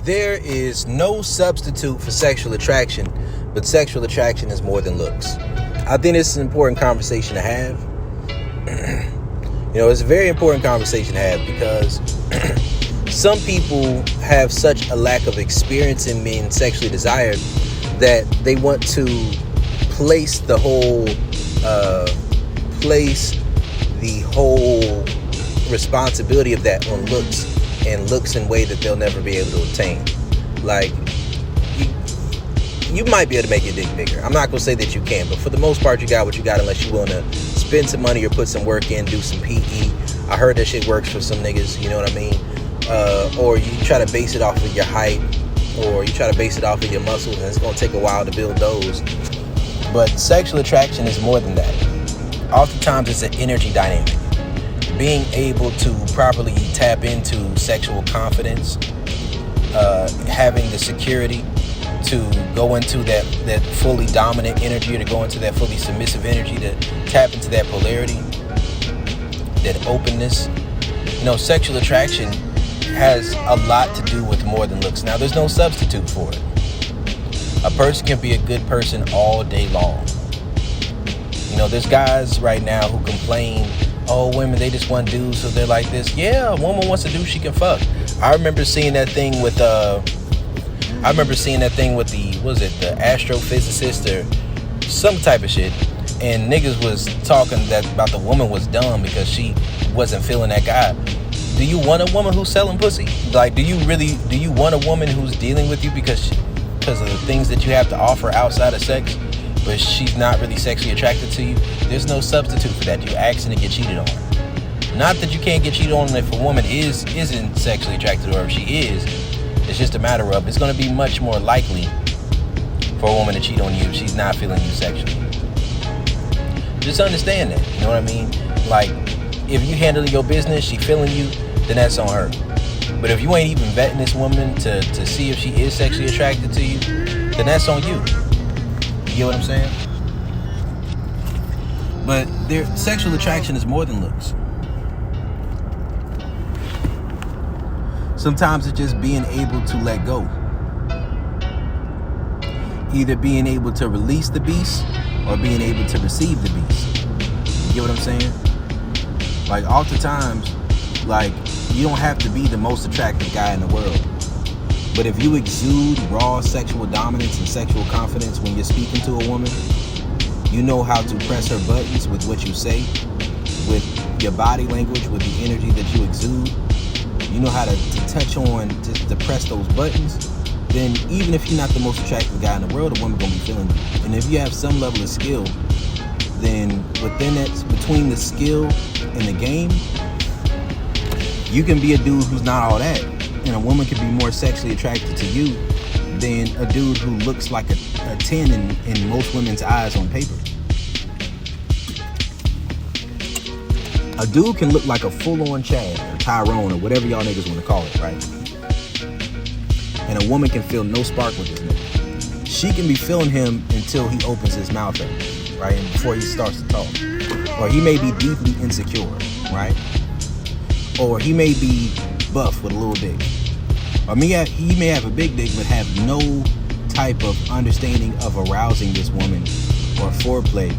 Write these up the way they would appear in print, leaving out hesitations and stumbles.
There is no substitute for sexual attraction, but sexual attraction is more than looks. I think this is an important conversation to have. It's a very important conversation to have because some people have such a lack of experience in being sexually desired that they want to place the whole responsibility of that on looks, and looks in a way that they'll never be able to obtain. Like, you might be able to make your dick bigger. I'm not going to say that you can, but for the most part, you got what you got unless you're willing to spend some money or put some work in, do some PE. I heard that shit works for some niggas, you know what I mean? Or you try to base it off of your height, or you try to base it off of your muscles, and it's going to take a while to build those. But sexual attraction is more than that. Oftentimes, it's an energy dynamic. Being able to properly tap into sexual confidence, having the security to go into that fully dominant energy, or to go into that fully submissive energy, to tap into that polarity, that openness. Sexual attraction has a lot to do with more than looks. Now, there's no substitute for it. A person can be a good person all day long. There's guys right now who complain, oh, women, they just want dudes, so they're like this. Yeah, a woman wants a dude she can fuck. I remember seeing that thing with the astrophysicist or some type of shit, and niggas was talking about the woman was dumb because she wasn't feeling that guy. Do you want a woman who's selling pussy? Like, do you want a woman who's dealing with you because of the things that you have to offer outside of sex, but she's not really sexually attracted to you? There's no substitute for that. You're asking to get cheated on. Not that you can't get cheated on if a woman isn't sexually attracted, or if she is. It's just a matter of, it's going to be much more likely for a woman to cheat on you if she's not feeling you sexually. Just understand that. You know what I mean? Like, if you handling your business, she feeling you, then that's on her. But if you ain't even vetting this woman to see if she is sexually attracted to you, then that's on you. You get what I'm saying? But sexual attraction is more than looks. Sometimes it's just being able to let go. Either being able to release the beast or being able to receive the beast. You get what I'm saying? Like, oftentimes, like, you don't have to be the most attractive guy in the world. But if you exude raw sexual dominance and sexual confidence when you're speaking to a woman, you know how to press her buttons with what you say, with your body language, with the energy that you exude. You know how to touch on, to press those buttons. Then even if you're not the most attractive guy in the world, a woman gonna be feeling you. And if you have some level of skill, then between the skill and the game, you can be a dude who's not all that. And a woman can be more sexually attracted to you than a dude who looks like a 10 in most women's eyes on paper. A dude can look like a full-on Chad or Tyrone or whatever y'all niggas want to call it, right? And a woman can feel no spark with this nigga. She can be feeling him until he opens his mouth up, right? And before he starts to talk. Or he may be deeply insecure, right? Or he may be buff with a little dick. Or he may have a big dick but have no type of understanding of arousing this woman or foreplay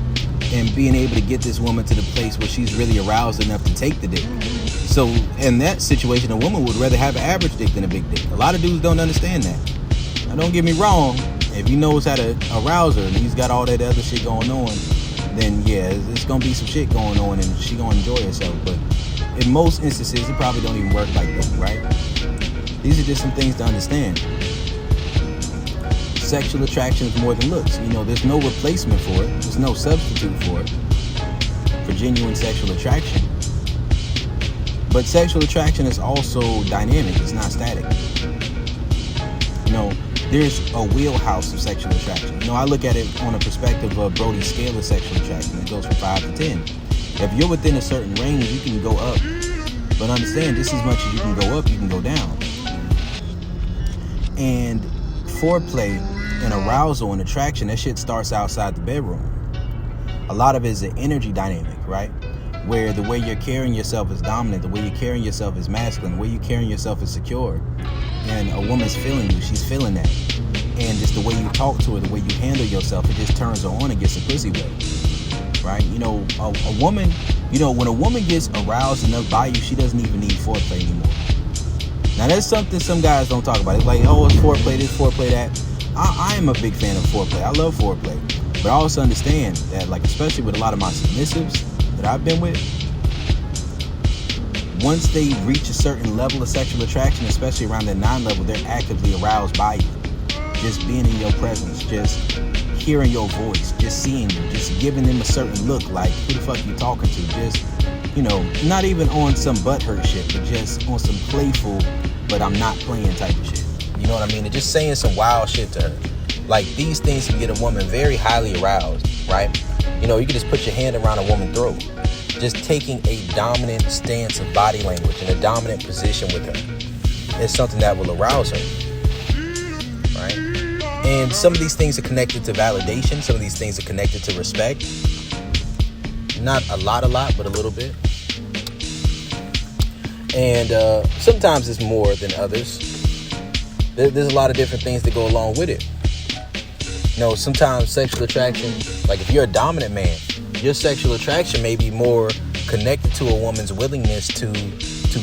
and being able to get this woman to the place where she's really aroused enough to take the dick. So in that situation, a woman would rather have an average dick than a big dick. A lot of dudes don't understand that. Now, don't get me wrong. If he knows how to arouse her and he's got all that other shit going on, then yeah, it's gonna be some shit going on and she gonna enjoy herself. But in most instances, it probably don't even work like that, right? These are just some things to understand. Sexual attraction is more than looks. There's no replacement for it. There's no substitute for it, for genuine sexual attraction. But sexual attraction is also dynamic. It's not static. There's a wheelhouse of sexual attraction. I look at it on a perspective of Brody's scale of sexual attraction. It goes from 5 to 10. If you're within a certain range, you can go up. But understand, just as much as you can go up, you can go down. And foreplay and arousal and attraction, that shit starts outside the bedroom. A lot of it is an energy dynamic, right? Where the way you're carrying yourself is dominant, the way you're carrying yourself is masculine, the way you're carrying yourself is secure. and a woman's feeling you, she's feeling that. And just the way you talk to her, the way you handle yourself, it just turns her on and gets the pussy wet. Right? You know, a woman, you know, when a woman gets aroused enough by you, she doesn't even need foreplay anymore. Now, that's something some guys don't talk about. It's like, oh, it's foreplay this, foreplay that. I am a big fan of foreplay. I love foreplay. But I also understand that, like, especially with a lot of my submissives that I've been with, once they reach a certain level of sexual attraction, especially around that 9 level, they're actively aroused by you. Just being in your presence, just hearing your voice, just seeing you, just giving them a certain look like, who the fuck you talking to? Just, you know, not even on some butthurt shit, but just on some playful, but I'm not playing type of shit. You know what I mean? And just saying some wild shit to her. Like, these things can get a woman very highly aroused, right? You know, you can just put your hand around a woman's throat. Just taking a dominant stance of body language and a dominant position with her is something that will arouse her, right? And some of these things are connected to validation. Some of these things are connected to respect. Not a lot, but a little bit. And sometimes it's more than others. There's a lot of different things that go along with it. You know, sometimes sexual attraction, like if you're a dominant man, your sexual attraction may be more connected to a woman's willingness to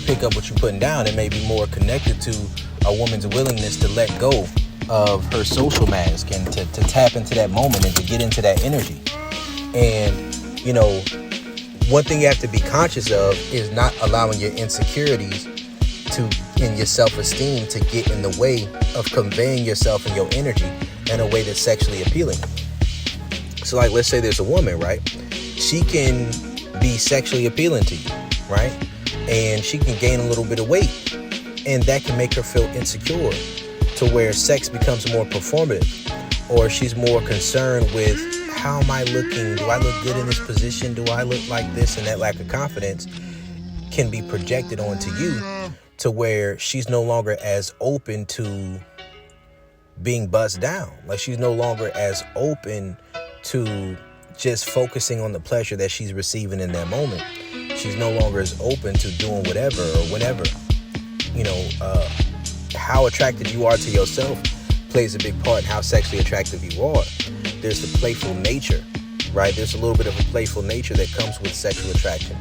pick up what you're putting down. It may be more connected to a woman's willingness to let go of her social mask and to tap into that moment and to get into that energy. And, you know, one thing you have to be conscious of is not allowing your insecurities and your self-esteem to get in the way of conveying yourself and your energy in a way that's sexually appealing. So, like, let's say there's a woman, right? She can be sexually appealing to you, right? And she can gain a little bit of weight, and that can make her feel insecure to where sex becomes more performative, or she's more concerned with, how am I looking? Do I look good in this position? Do I look like this? And that lack of confidence can be projected onto you to where she's no longer as open to being buzzed down. Like, she's no longer as open to just focusing on the pleasure that she's receiving in that moment. She's no longer as open to doing whatever or whenever. You know, how attractive you are to yourself plays a big part in how sexually attractive you are. There's the playful nature, right? There's a little bit of a playful nature that comes with sexual attraction.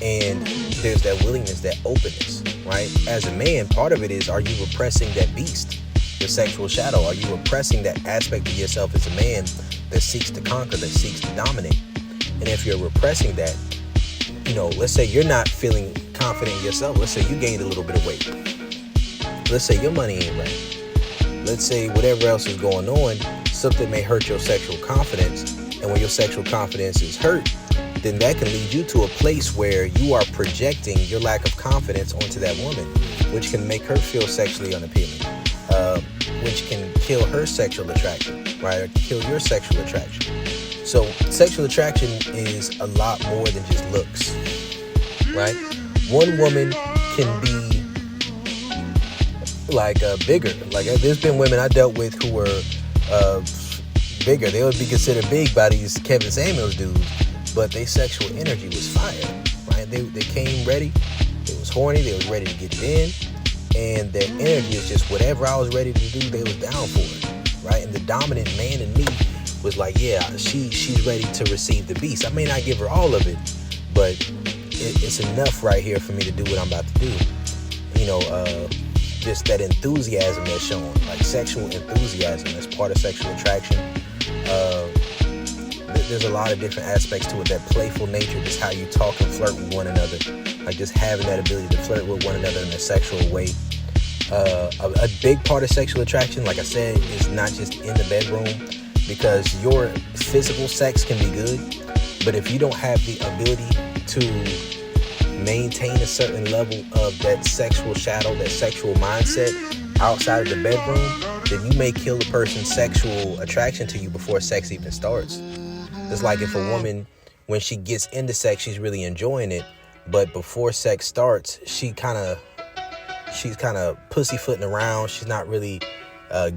And there's that willingness, that openness, right? As a man, part of it is, are you repressing that beast, the sexual shadow? Are you repressing that aspect of yourself as a man that seeks to conquer, that seeks to dominate? And if you're repressing that, you know, let's say you're not feeling confident in yourself. Let's say you gained a little bit of weight. Let's say your money ain't right. Let's say whatever else is going on, something may hurt your sexual confidence. And when your sexual confidence is hurt, then that can lead you to a place where you are projecting your lack of confidence onto that woman, which can make her feel sexually unappealing, which can kill her sexual attraction, right? Or kill your sexual attraction. So sexual attraction is a lot more than just looks, right? One woman can be like bigger. Like, there's been women I dealt with who were bigger. They would be considered big by these Kevin Samuels dudes, but their sexual energy was fire, right? They came ready. They was horny. They was ready to get it in. And their energy is just whatever I was ready to do, they was down for it, right? And the dominant man in me was like, yeah, she's ready to receive the beast. I may not give her all of it, but it's enough right here for me to do what I'm about to do. You know, just that enthusiasm that's shown, like sexual enthusiasm as part of sexual attraction. There's a lot of different aspects to it. That playful nature, just how you talk and flirt with one another, like just having that ability to flirt with one another in a sexual way. A big part of sexual attraction, like I said, is not just in the bedroom, because your physical sex can be good, but if you don't have the ability to maintain a certain level of that sexual shadow, that sexual mindset outside of the bedroom, then you may kill a person's sexual attraction to you before sex even starts. It's like if a woman, when she gets into sex, she's really enjoying it, but before sex starts, she's kind of pussyfooting around. She's not really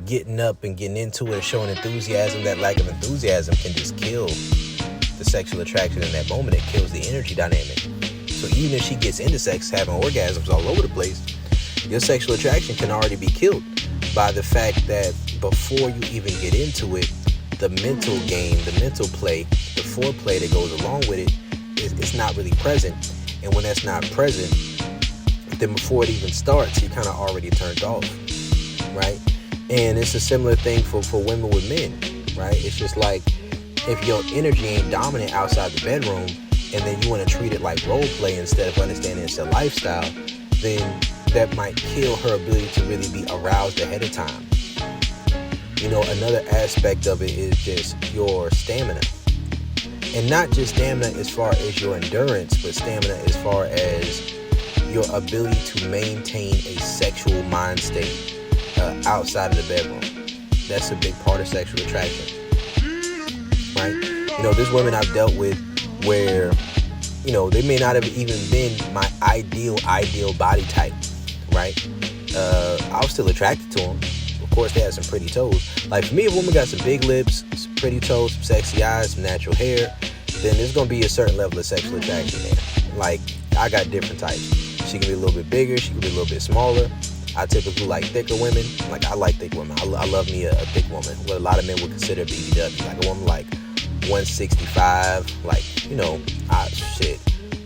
getting up and getting into it or showing enthusiasm. That lack of enthusiasm can just kill the sexual attraction in that moment. It kills the energy dynamic. So even if she gets into sex, having orgasms all over the place, your sexual attraction can already be killed by the fact that before you even get into it, the mental game, the mental play, the foreplay that goes along with it is not really present. And when that's not present, then before it even starts, you're kind of already turned off, right? And it's a similar thing for women with men, right? It's just like, if your energy ain't dominant outside the bedroom, and then you want to treat it like role play instead of understanding it's a lifestyle, then that might kill her ability to really be aroused ahead of time. You know, another aspect of it is just your stamina. And not just stamina as far as your endurance, but stamina as far as your ability to maintain a sexual mind state outside of the bedroom. That's a big part of sexual attraction, right? You know, there's women I've dealt with where, you know, they may not have even been my ideal body type, right? I was still attracted to them. Of course, they had some pretty toes. Like, for me, if a woman got some big lips, some pretty toes, some sexy eyes, some natural hair, then there's going to be a certain level of sexual attraction there. Like, I got different types. She can be a little bit bigger. She can be a little bit smaller. I typically like thicker women. Like, I like thick women. I love me a thick woman. What a lot of men would consider BBW. Like, a woman like 165, like, you know,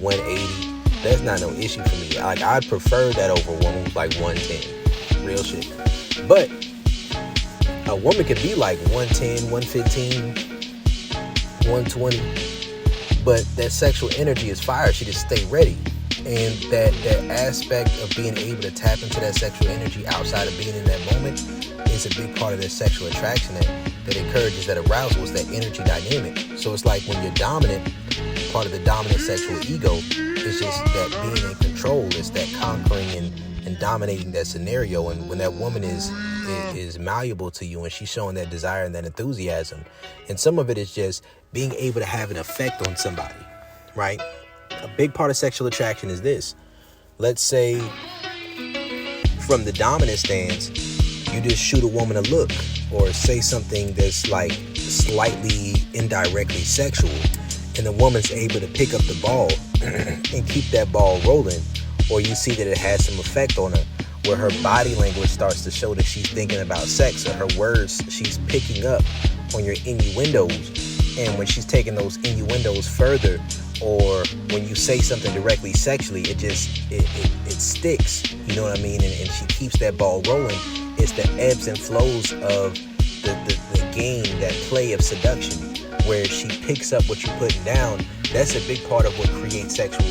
180. That's not no issue for me. Like, I'd prefer that over a woman like 110. Real shit. But a woman could be like 110, 115, 120. But that sexual energy is fire. She just stay ready. And that aspect of being able to tap into that sexual energy outside of being in that moment is a big part of their sexual attraction that encourages that arousal, is that energy dynamic. So it's like when you're dominant, part of the dominant sexual ego is just that being in control. It's that conquering and dominating that scenario. And when that woman is malleable to you and she's showing that desire and that enthusiasm, and some of it is just being able to have an effect on somebody, right? A big part of sexual attraction is this. Let's say from the dominant stance, you just shoot a woman a look or say something that's like slightly indirectly sexual, and the woman's able to pick up the ball and keep that ball rolling, or you see that it has some effect on her where her body language starts to show that she's thinking about sex, or her words, she's picking up on your innuendos, and when she's taking those innuendos further, or when you say something directly sexually, it sticks, you know what I mean? And she keeps that ball rolling. It's the ebbs and flows of the game, that play of seduction, where she picks up what you're putting down. That's a big part of what creates sexual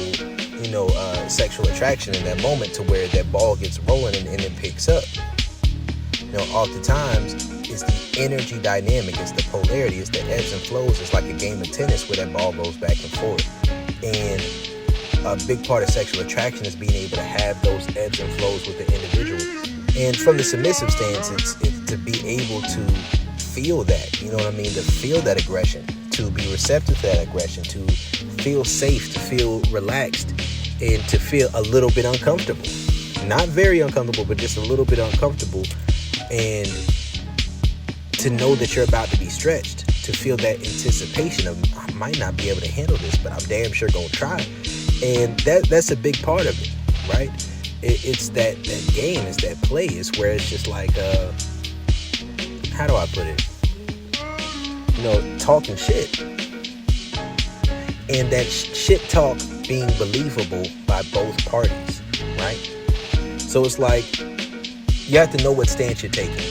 attraction in that moment, to where that ball gets rolling and it picks up. You know, oftentimes it's the energy dynamic, it's the polarity, it's the ebbs and flows. It's like a game of tennis where that ball goes back and forth. And a big part of sexual attraction is being able to have those ebbs and flows with the individual. And from the submissive stance, it's to be able to feel that, you know what I mean? To feel that aggression, to be receptive to that aggression, to feel safe, to feel relaxed, and to feel a little bit uncomfortable. Not very uncomfortable, but just a little bit uncomfortable. And to know that you're about to be stretched, to feel that anticipation of, I might not be able to handle this, but I'm damn sure gonna try. And that's a big part of it, right? It's that game, it's that play. It's where it's just like, how do I put it? You know, talking shit. And that shit talk being believable by both parties, right? So it's like, you have to know what stance you're taking.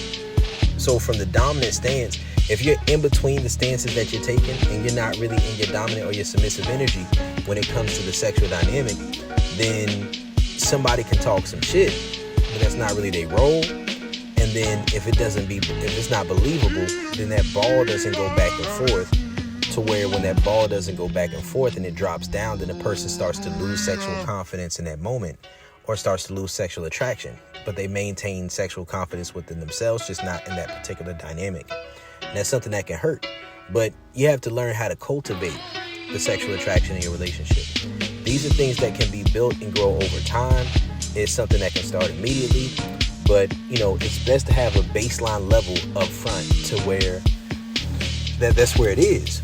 So from the dominant stance, if you're in between the stances that you're taking and you're not really in your dominant or your submissive energy when it comes to the sexual dynamic, then somebody can talk some shit, but that's not really their role. And then if it's not believable, then that ball doesn't go back and forth, to where when that ball doesn't go back and forth and it drops down, then the person starts to lose sexual confidence in that moment, or starts to lose sexual attraction. But they maintain sexual confidence within themselves, just not in that particular dynamic. And that's something that can hurt. But you have to learn how to cultivate the sexual attraction in your relationship. These are things that can be built and grow over time. It's something that can start immediately. But, you know, it's best to have a baseline level up front, to where that's where it is.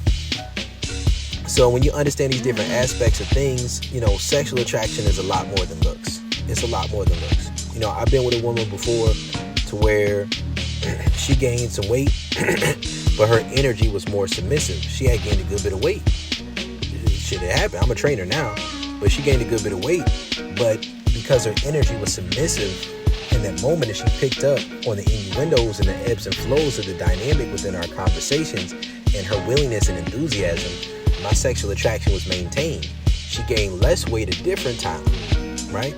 So when you understand these different aspects of things, you know, sexual attraction is a lot more than looks. It's a lot more than looks. I've been with a woman before to where she gained some weight, but her energy was more submissive. She had gained a good bit of weight. Shit, it happened. I'm a trainer now, but she gained a good bit of weight. But because her energy was submissive in that moment, and she picked up on the innuendos and the ebbs and flows of the dynamic within our conversations, and her willingness and enthusiasm, my sexual attraction was maintained. She gained less weight at different times, right?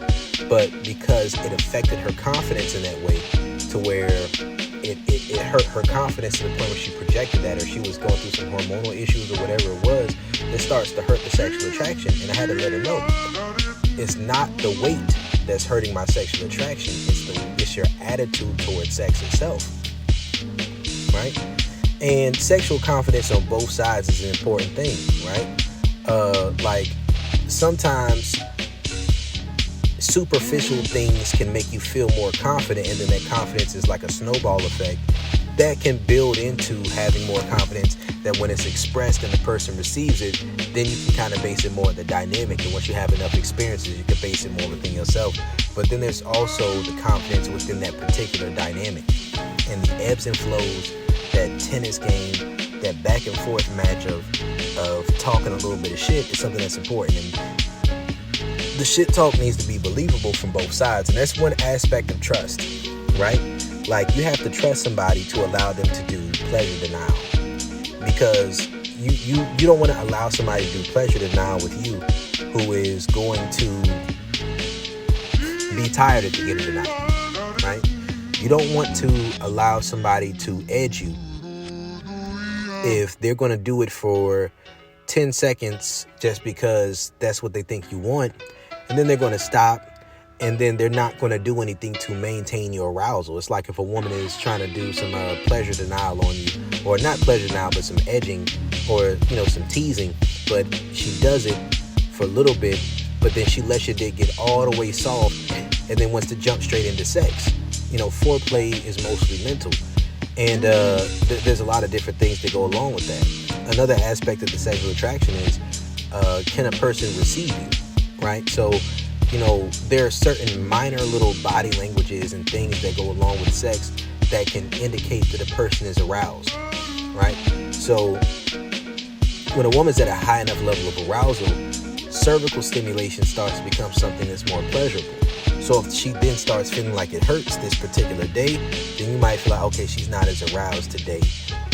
But because it affected her confidence in that way, to where it hurt her confidence to the point where she projected at her, she was going through some hormonal issues or whatever it was, it starts to hurt the sexual attraction. And I had to let her know, it's not the weight that's hurting my sexual attraction, it's your attitude towards sex itself, right? And sexual confidence on both sides is an important thing, right? Like sometimes superficial things can make you feel more confident, and then that confidence is like a snowball effect that can build into having more confidence, that when it's expressed and the person receives it, then you can kind of base it more on the dynamic. And once you have enough experiences, you can base it more within yourself. But then there's also the confidence within that particular dynamic, and the ebbs and flows, that tennis game, that back and forth match of talking a little bit of shit is something that's important. And the shit talk needs to be believable from both sides. And that's one aspect of trust, right? Like, you have to trust somebody to allow them to do pleasure denial, because you don't want to allow somebody to do pleasure denial with you who is going to be tired at the end of the night, right? You don't want to allow somebody to edge you if they're going to do it for 10 seconds just because that's what they think you want, and then they're going to stop, and then they're not going to do anything to maintain your arousal. It's like if a woman is trying to do some pleasure denial on you, or not pleasure denial, but some edging, or some teasing, but she does it for a little bit, but then she lets your dick get all the way soft and then wants to jump straight into sex. Foreplay is mostly mental, and there's a lot of different things that go along with that. Another aspect of the sexual attraction is, can a person receive you, right? So there are certain minor little body languages and things that go along with sex that can indicate that a person is aroused, right? So when a woman's at a high enough level of arousal, cervical stimulation starts to become something that's more pleasurable. So if she then starts feeling like it hurts this particular day, then you might feel like, okay, she's not as aroused today.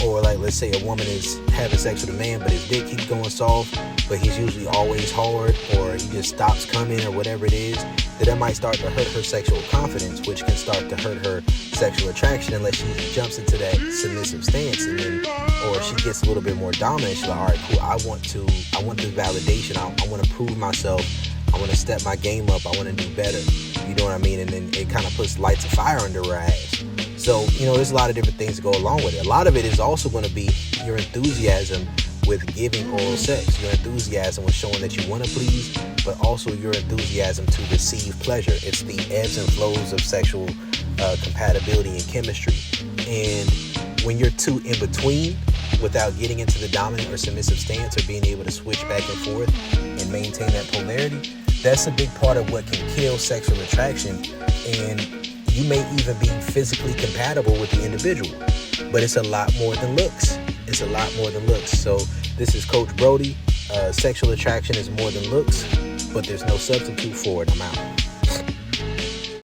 Or like, let's say a woman is having sex with a man, but his dick keeps going soft, but he's usually always hard, or he just stops coming, or whatever it is, that might start to hurt her sexual confidence, which can start to hurt her sexual attraction unless she jumps into that submissive stance, and then, or she gets a little bit more dominant. She's like, all right, cool, I want this validation. I want to prove myself. I want to step my game up. I want to do better. You know what I mean? And then it kind of lights a fire under her ass. So, there's a lot of different things to go along with it. A lot of it is also going to be your enthusiasm with giving oral sex, your enthusiasm with showing that you want to please, but also your enthusiasm to receive pleasure. It's the ebbs and flows of sexual compatibility and chemistry. And when you're two in between, without getting into the dominant or submissive stance, or being able to switch back and forth and maintain that polarity, that's a big part of what can kill sexual attraction. And you may even be physically compatible with the individual, but it's a lot more than looks. It's a lot more than looks. So this is Coach Brody. Sexual attraction is more than looks, but there's no substitute for it. I'm out.